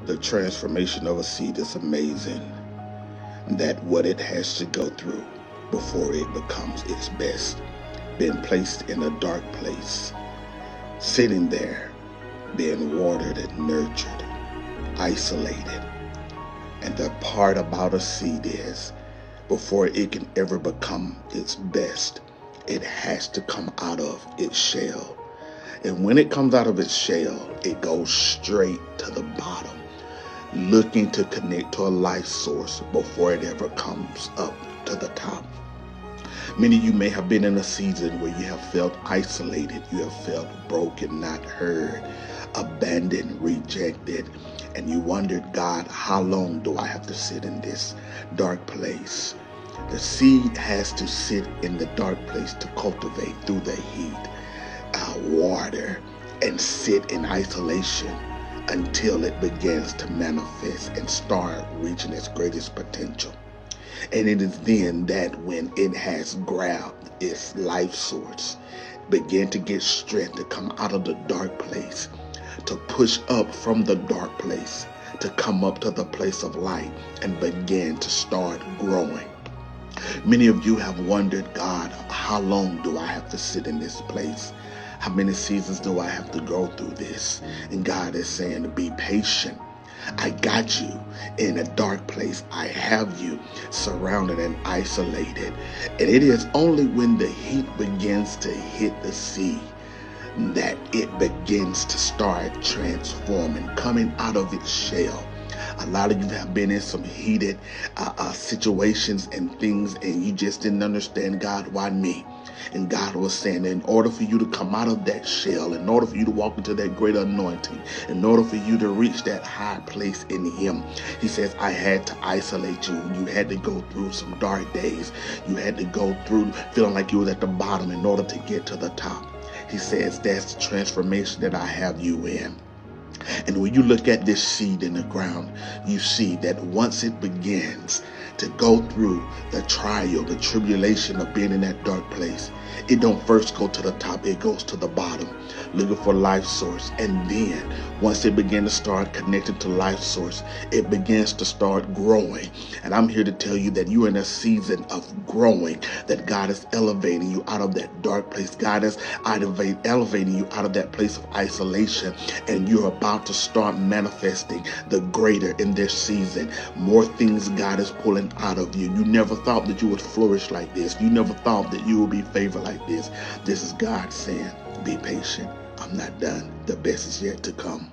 The transformation of a seed is amazing. That what it has to go through before it becomes its best. Being placed in a dark place, sitting there, being watered and nurtured, isolated. And the part about a seed is, before it can ever become its best, it has to come out of its shell. And when it comes out of its shell, it goes straight to the bottom, looking to connect to a life source before it ever comes up to the top. Many of you may have been in a season where you have felt isolated, you have felt broken, not heard, abandoned, rejected, and you wondered, God, how long do I have to sit in this dark place? The seed has to sit in the dark place to cultivate through the heat, water, and sit in isolation until it begins to manifest and start reaching its greatest potential. And it is then that when it has grabbed its life source, begin to get strength to come out of the dark place, to push up from the dark place, to come up to the place of light and begin to start growing. Many of you have wondered, God, how long do I have to sit in this place? How many seasons do I have to go through this? And God is saying to be patient. I got you in a dark place. I have you surrounded and isolated. And it is only when the heat begins to hit the sea that it begins to start transforming, coming out of its shell. A lot of you have been in some heated situations and things, and you just didn't understand, God, why me? And God was saying, in order for you to come out of that shell, in order for you to walk into that greater anointing, in order for you to reach that high place in Him, He says, I had to isolate you. You had to go through some dark days. You had to go through feeling like you was at the bottom in order to get to the top. He says, that's the transformation that I have you in. And when you look at this seed in the ground, you see that once it begins to go through the trial, the tribulation of being in that dark place, it don't first go to the top, it goes to the bottom, looking for life source. And then once it begins to start connected to life source, it begins to start growing. And I'm here to tell you that you're in a season of growing, that God is elevating you out of that dark place. God is elevating you out of that place of isolation, and you're about to start manifesting the greater in this season. More things God is pulling out of you. You never thought that you would flourish like this. You never thought that you would be favored like this. This is God saying, be patient. I'm not done. The best is yet to come.